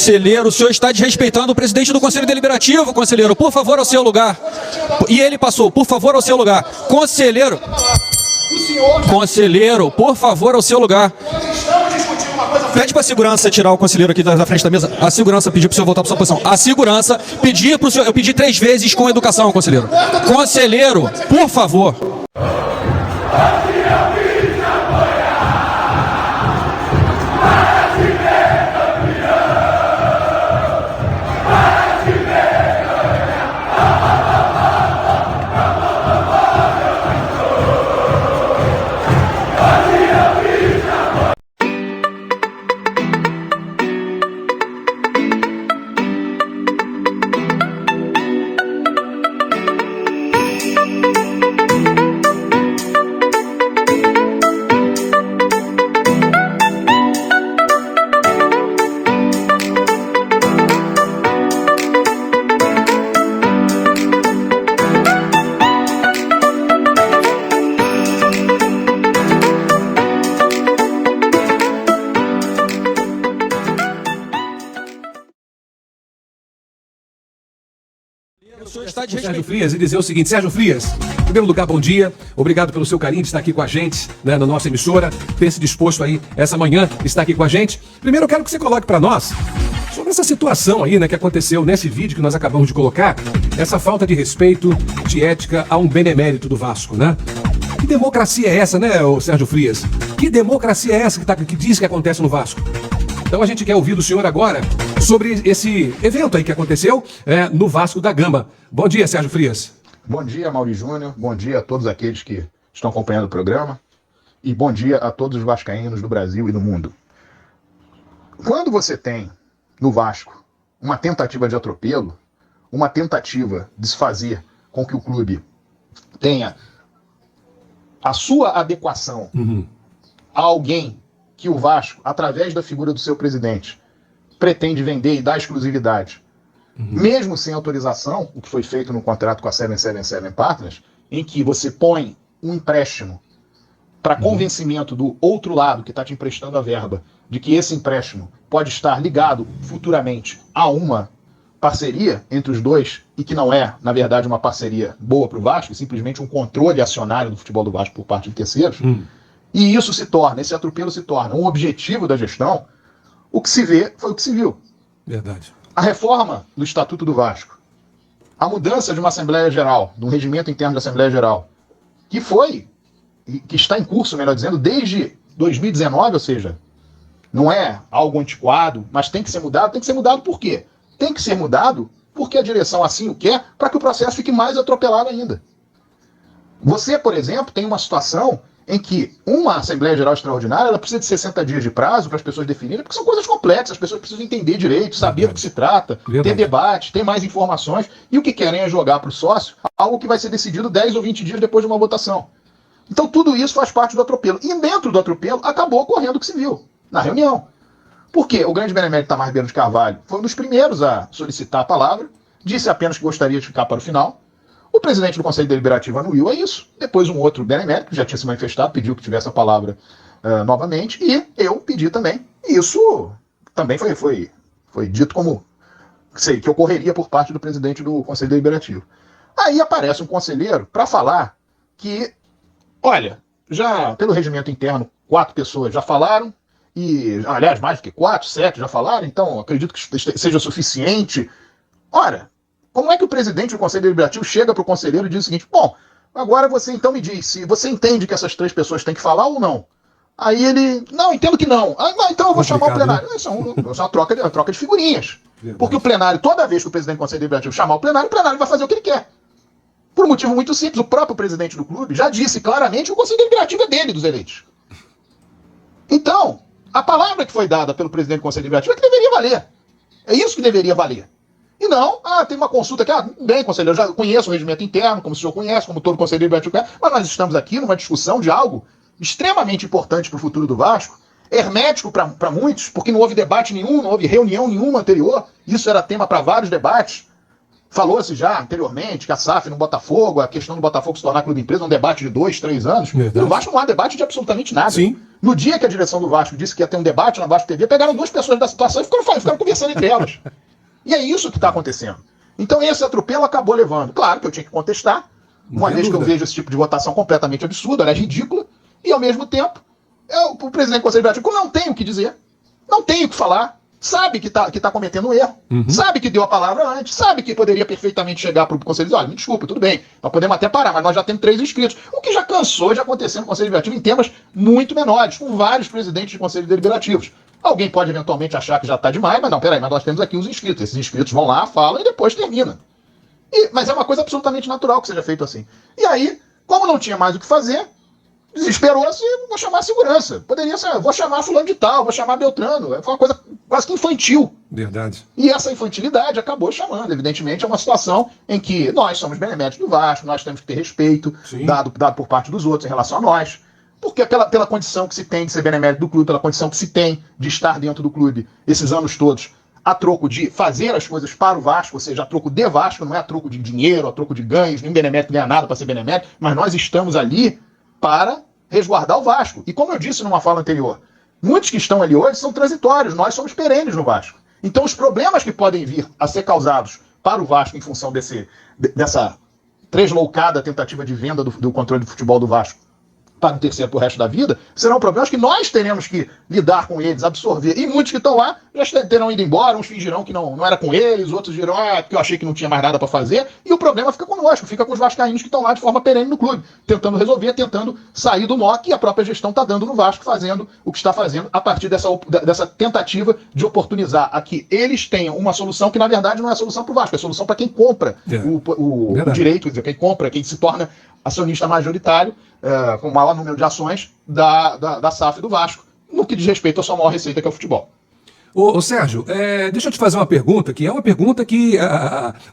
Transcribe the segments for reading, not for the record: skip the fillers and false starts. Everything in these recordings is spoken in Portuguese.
Conselheiro, o senhor está desrespeitando o presidente do Conselho Deliberativo, conselheiro. Por favor, ao seu lugar. E ele passou. Por favor, ao seu lugar. Conselheiro. Conselheiro, por favor, ao seu lugar. Pede para a segurança tirar o conselheiro aqui da frente da mesa. A segurança pediu para o senhor voltar para sua posição. A segurança pediu para o senhor. Eu pedi 3 vezes com educação, conselheiro. Conselheiro, por favor. Sérgio Frias e dizer o seguinte: Sérgio Frias, em primeiro lugar, bom dia, obrigado pelo seu carinho de estar aqui com a gente, né, na nossa emissora, ter se disposto aí essa manhã, estar aqui com a gente. Primeiro eu quero que você coloque para nós sobre essa situação aí, né, que aconteceu nesse vídeo que nós acabamos de colocar, essa falta de respeito, de ética a um benemérito do Vasco, né? Que democracia é essa, né, Sérgio Frias? Que democracia é essa que diz que acontece no Vasco? Então a gente quer ouvir do senhor agora sobre esse evento aí que aconteceu no Vasco da Gama. Bom dia, Sérgio Frias. Bom dia, Mauri Júnior. Bom dia a todos aqueles que estão acompanhando o programa. E bom dia a todos os vascaínos do Brasil e do mundo. Quando você tem no Vasco uma tentativa de atropelo, uma tentativa de se fazer com que o clube tenha a sua adequação a alguém que o Vasco, através da figura do seu presidente, pretende vender e dar exclusividade, mesmo sem autorização, o que foi feito no contrato com a 777 Partners, em que você põe um empréstimo para convencimento do outro lado que está te emprestando a verba, de que esse empréstimo pode estar ligado futuramente a uma parceria entre os dois, e que não é, na verdade, uma parceria boa para o Vasco, é simplesmente um controle acionário do futebol do Vasco por parte de terceiros. E isso se torna, esse atropelo se torna um objetivo da gestão. O que se vê foi o que se viu. Verdade. A reforma do Estatuto do Vasco, a mudança de uma Assembleia Geral, de um regimento interno da Assembleia Geral, que está em curso, melhor dizendo, desde 2019, ou seja, não é algo antiquado, mas tem que ser mudado. Tem que ser mudado por quê? Tem que ser mudado porque a direção assim o quer, para que o processo fique mais atropelado ainda. Você, por exemplo, tem uma situação em que uma Assembleia Geral Extraordinária ela precisa de 60 dias de prazo para as pessoas definirem, porque são coisas complexas, as pessoas precisam entender direito, saber do que se trata, ter debate, ter mais informações, e o que querem é jogar para o sócio algo que vai ser decidido 10 ou 20 dias depois de uma votação. Então tudo isso faz parte do atropelo. E dentro do atropelo acabou ocorrendo o que se viu na reunião. Porque o grande benemérito Itamar Ribeiro de Carvalho foi um dos primeiros a solicitar a palavra, disse apenas que gostaria de ficar para o final. O presidente do Conselho Deliberativo anuiu a isso. Depois um outro benemérito, que já tinha se manifestado, pediu que tivesse a palavra novamente. E eu pedi também. E isso também foi dito como que ocorreria por parte do presidente do Conselho Deliberativo. Aí aparece um conselheiro para falar que, olha, já pelo regimento interno, 4 pessoas já falaram, e, aliás, mais do que 4, 7 já falaram, então acredito que seja suficiente. Ora, como é que o presidente do Conselho Deliberativo chega para o conselheiro e diz o seguinte: bom, agora você então me diz se você entende que essas 3 pessoas têm que falar ou não. Aí ele, não, entendo que não. Ah, não, então eu vou chamar o plenário. Isso é uma troca de figurinhas. Verdade. Porque o plenário, toda vez que o presidente do Conselho Deliberativo chamar o plenário vai fazer o que ele quer. Por um motivo muito simples, o próprio presidente do clube já disse claramente que o Conselho Deliberativo é dele, dos eleitos. Então, a palavra que foi dada pelo presidente do Conselho Deliberativo é que deveria valer. É isso que deveria valer. E não, tem uma consulta aqui, bem, conselheiro, eu já conheço o regimento interno, como o senhor conhece, como todo conselheiro deliberativo conhece, mas nós estamos aqui numa discussão de algo extremamente importante para o futuro do Vasco, hermético para muitos, porque não houve debate nenhum, não houve reunião nenhuma anterior, isso era tema para vários debates, Falou-se já anteriormente que a SAF no Botafogo, a questão do Botafogo se tornar clube empresa, um debate de 2, 3 anos. Verdade. E no Vasco não há debate de absolutamente nada. Sim. No dia que a direção do Vasco disse que ia ter um debate na Vasco TV, pegaram 2 pessoas da situação e ficaram conversando entre elas. E é isso que está acontecendo. Então esse atropelo acabou levando. Claro que eu tinha que contestar, uma vez que eu vejo esse tipo de votação completamente absurda, ela é ridícula, e ao mesmo tempo, o presidente do Conselho Deliberativo não tem o que dizer, não tem o que falar, sabe que tá cometendo um erro, sabe que deu a palavra antes, sabe que poderia perfeitamente chegar para o Conselho e dizer, olha, me desculpa, tudo bem, nós podemos até parar, mas nós já temos 3 inscritos. O que já cansou de acontecer no Conselho Deliberativo em temas muito menores, com vários presidentes de Conselhos Deliberativos. Alguém pode eventualmente achar que já está demais, mas não, peraí, mas nós temos aqui os inscritos. Esses inscritos vão lá, falam e depois termina. Mas é uma coisa absolutamente natural que seja feito assim. E aí, como não tinha mais o que fazer, desesperou-se, vou chamar a segurança. Poderia ser, vou chamar fulano de tal, vou chamar Beltrano. Foi uma coisa quase que infantil. Verdade. E essa infantilidade acabou chamando, evidentemente, a uma situação em que nós somos beneméritos do Vasco, nós temos que ter respeito dado por parte dos outros em relação a nós. Porque pela condição que se tem de ser benemérito do clube, pela condição que se tem de estar dentro do clube esses anos todos, a troco de fazer as coisas para o Vasco, ou seja, a troco de Vasco, não é a troco de dinheiro, a troco de ganhos, nem benemérito ganha nada para ser benemérito, mas nós estamos ali para resguardar o Vasco. E como eu disse numa fala anterior, muitos que estão ali hoje são transitórios, nós somos perenes no Vasco. Então os problemas que podem vir a ser causados para o Vasco em função dessa tresloucada tentativa de venda do controle do futebol do Vasco para um terceiro pro resto da vida, serão problemas que nós teremos que lidar com eles, absorver. E muitos que estão lá já terão ido embora, uns fingirão que não era com eles, outros dirão, porque eu achei que não tinha mais nada para fazer, e o problema fica conosco, fica com os vascaínos que estão lá de forma perene no clube, tentando resolver, tentando sair do nó que a própria gestão está dando no Vasco, fazendo o que está fazendo a partir dessa tentativa de oportunizar a que eles tenham uma solução que, na verdade, não é solução para o Vasco, é solução para quem compra o direito, quer dizer, quem compra, quem se torna acionista majoritário, com o maior número de ações da SAF do Vasco, no que diz respeito à sua maior receita, que é o futebol. Ô Sérgio, deixa eu te fazer uma pergunta, que é uma pergunta que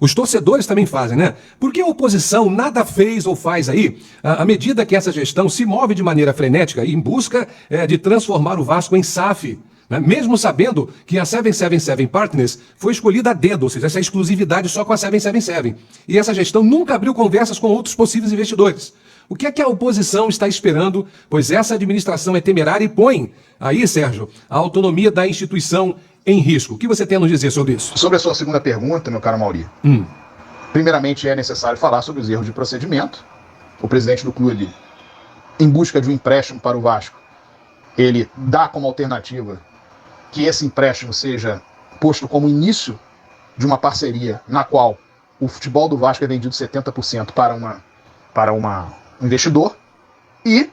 os torcedores também fazem, né? Por que a oposição nada fez ou faz aí, à medida que essa gestão se move de maneira frenética em busca de transformar o Vasco em SAF? Né? Mesmo sabendo que a 777 Partners foi escolhida a dedo, ou seja, essa exclusividade só com a 777. E essa gestão nunca abriu conversas com outros possíveis investidores. O que é que a oposição está esperando? Pois essa administração é temerária e põe aí, Sérgio, a autonomia da instituição em risco. O que você tem a nos dizer sobre isso? Sobre a sua segunda pergunta, meu caro Mauri, primeiramente é necessário falar sobre os erros de procedimento. O presidente do clube, em busca de um empréstimo para o Vasco, ele dá como alternativa que esse empréstimo seja posto como início de uma parceria na qual o futebol do Vasco é vendido 70% para um investidor e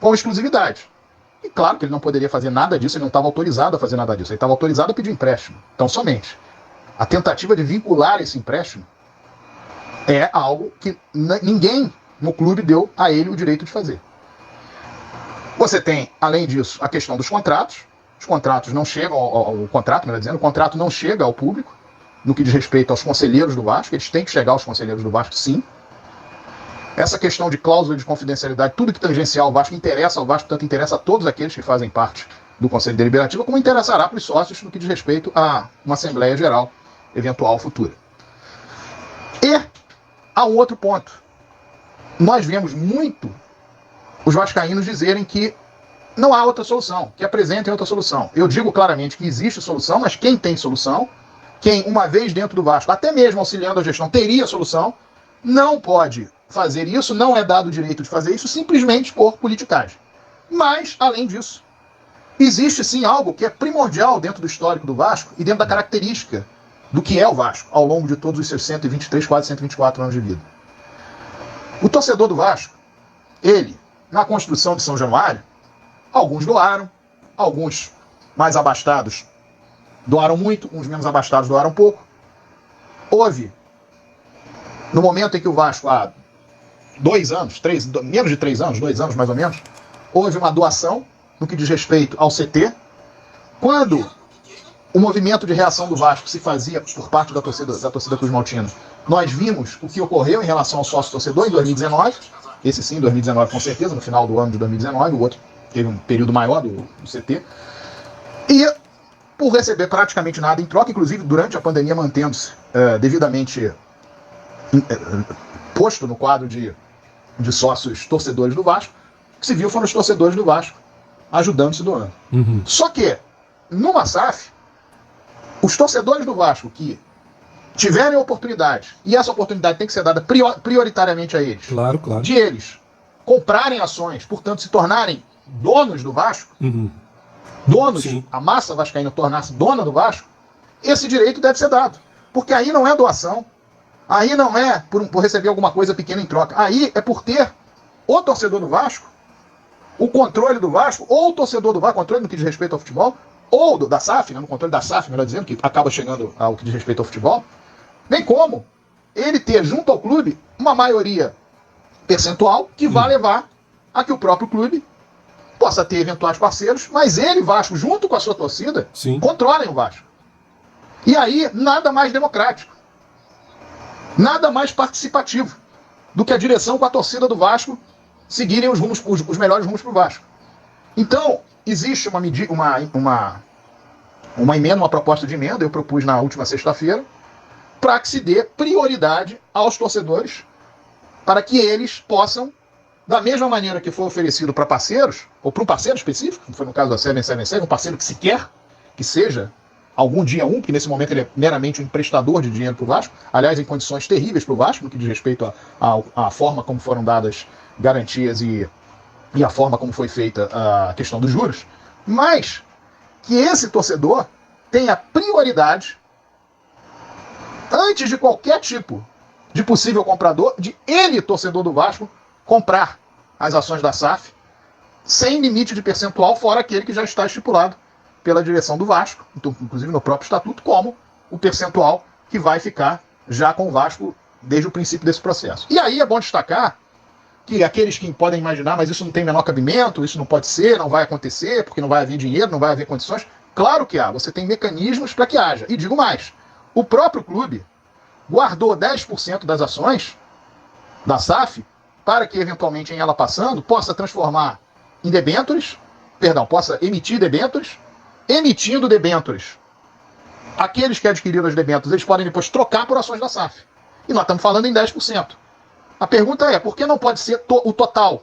com exclusividade. E claro que ele não poderia fazer nada disso, ele não estava autorizado a fazer nada disso, ele estava autorizado a pedir empréstimo. Então, somente a tentativa de vincular esse empréstimo é algo que ninguém no clube deu a ele o direito de fazer. Você tem, além disso, a questão dos contratos. Os contratos não chegam o contrato não chega ao público no que diz respeito aos conselheiros do Vasco. Eles têm que chegar aos conselheiros do Vasco, sim. Essa questão de cláusula de confidencialidade, tudo que tangencial ao Vasco interessa ao Vasco, tanto interessa a todos aqueles que fazem parte do Conselho Deliberativo, como interessará para os sócios no que diz respeito a uma Assembleia Geral eventual futura. E há um outro ponto. Nós vemos muito os vascaínos dizerem que não há outra solução, que apresentem outra solução. Eu digo claramente que existe solução, mas quem tem solução, quem uma vez dentro do Vasco, até mesmo auxiliando a gestão, teria solução, não pode fazer isso, não é dado o direito de fazer isso simplesmente por politicagem. Mas, além disso, existe sim algo que é primordial dentro do histórico do Vasco e dentro da característica do que é o Vasco ao longo de todos os seus 123, quase 124 anos de vida. O torcedor do Vasco, ele, na construção de São Januário, alguns doaram, alguns mais abastados doaram muito, uns menos abastados doaram pouco. Houve, no momento em que o Vasco, há 2 anos, menos de 3 anos, 2 anos mais ou menos, houve uma doação no que diz respeito ao CT. Quando o movimento de reação do Vasco se fazia por parte da torcida Cruz Maltina, nós vimos o que ocorreu em relação ao sócio-torcedor em 2019, esse sim, 2019 com certeza, no final do ano de 2019, o outro teve um período maior do CT, e por receber praticamente nada em troca, inclusive durante a pandemia mantendo-se devidamente posto no quadro de sócios torcedores do Vasco, o que se viu foram os torcedores do Vasco ajudando se doando. Só que, numa SAF, os torcedores do Vasco que tiverem oportunidade, e essa oportunidade tem que ser dada prioritariamente a eles, Claro. de eles comprarem ações, portanto se tornarem donos do Vasco, donos, Sim. a massa vascaína tornar-se dona do Vasco, esse direito deve ser dado. Porque aí não é doação, aí não é por receber alguma coisa pequena em troca, aí é por ter o torcedor do Vasco, o controle do Vasco, ou o torcedor do Vasco, controle no que diz respeito ao futebol, ou da SAF, né, no controle da SAF, melhor dizendo, que acaba chegando ao que diz respeito ao futebol, bem como ele ter junto ao clube uma maioria percentual que vai levar a que o próprio clube possa ter eventuais parceiros, mas ele, Vasco, junto com a sua torcida, Sim. controlem o Vasco. E aí, nada mais democrático, nada mais participativo do que a direção com a torcida do Vasco seguirem os melhores rumos para o Vasco. Então, existe uma emenda, uma proposta de emenda, eu propus na última sexta-feira, para que se dê prioridade aos torcedores, para que eles possam, da mesma maneira que foi oferecido para parceiros, ou para um parceiro específico, como foi no caso da 777, um parceiro que se quer que seja algum dia porque nesse momento ele é meramente um emprestador de dinheiro para o Vasco, aliás, em condições terríveis para o Vasco, no que diz respeito à forma como foram dadas garantias e a forma como foi feita a questão dos juros, mas que esse torcedor tenha prioridade, antes de qualquer tipo de possível comprador, de ele, torcedor do Vasco, comprar as ações da SAF sem limite de percentual, fora aquele que já está estipulado pela direção do Vasco, então, inclusive no próprio estatuto, como o percentual que vai ficar já com o Vasco desde o princípio desse processo. E aí é bom destacar que aqueles que podem imaginar, mas isso não tem menor cabimento, isso não pode ser, não vai acontecer, porque não vai haver dinheiro, não vai haver condições. Claro que há, você tem mecanismos para que haja. E digo mais, o próprio clube guardou 10% das ações da SAF para que, eventualmente, em ela passando, possa transformar em debêntures, possa emitir debêntures, emitindo debêntures. Aqueles que adquiriram as debêntures, eles podem depois trocar por ações da SAF. E nós estamos falando em 10%. A pergunta é, por que não pode ser o total,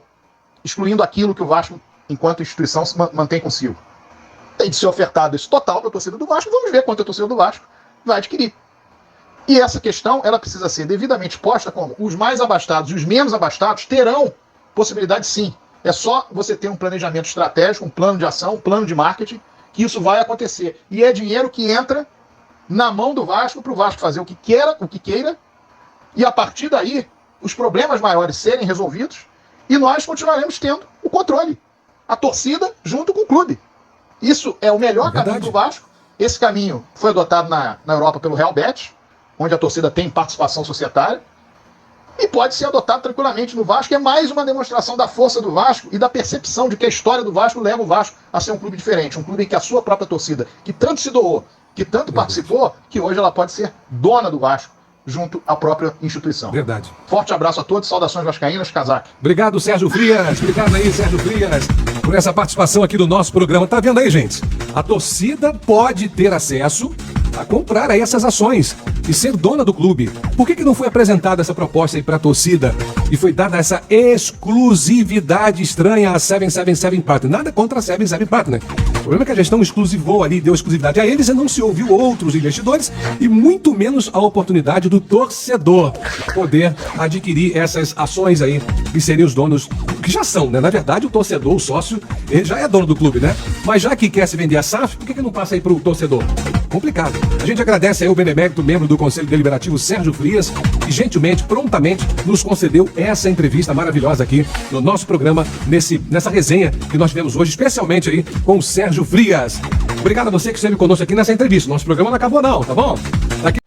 excluindo aquilo que o Vasco, enquanto instituição, se mantém consigo? Tem de ser ofertado esse total para a torcida do Vasco, vamos ver quanto a torcida do Vasco vai adquirir. E essa questão, ela precisa ser devidamente posta como os mais abastados e os menos abastados terão possibilidade sim. É só você ter um planejamento estratégico, um plano de ação, um plano de marketing, que isso vai acontecer. E é dinheiro que entra na mão do Vasco para o Vasco fazer o que queira, e a partir daí os problemas maiores serem resolvidos e nós continuaremos tendo o controle. A torcida junto com o clube. Isso é o melhor caminho para o Vasco. Esse caminho foi adotado na Europa pelo Real Betis, onde a torcida tem participação societária, e pode ser adotado tranquilamente no Vasco. É mais uma demonstração da força do Vasco e da percepção de que a história do Vasco leva o Vasco a ser um clube diferente, um clube em que a sua própria torcida, que tanto se doou, que tanto participou, que hoje ela pode ser dona do Vasco, junto à própria instituição. Verdade. Forte abraço a todos, saudações vascaínas, casaque. Obrigado, Sérgio Frias. Obrigado aí, Sérgio Frias, por essa participação aqui do nosso programa. Tá vendo aí, gente? A torcida pode ter acesso a comprar aí essas ações e ser dona do clube. Por que não foi apresentada essa proposta aí para a torcida e foi dada essa exclusividade estranha à 777 Partner? Nada contra a 777 Partner. O problema é que a gestão exclusivou ali, deu exclusividade a eles e não se ouviu outros investidores e muito menos a oportunidade do torcedor poder adquirir essas ações aí e serem os donos, que já são, né? Na verdade, o torcedor, o sócio, ele já é dono do clube, né? Mas já que quer se vender a SAF, por que não passa aí pro torcedor? Complicado. A gente agradece aí o benemérito membro do Conselho Deliberativo, Sérgio Frias, que gentilmente, prontamente, nos concedeu essa entrevista maravilhosa aqui no nosso programa, nessa resenha que nós tivemos hoje, especialmente aí com o Sérgio Frias. Obrigado a você que esteve conosco aqui nessa entrevista. Nosso programa não acabou não, tá bom? Daqui...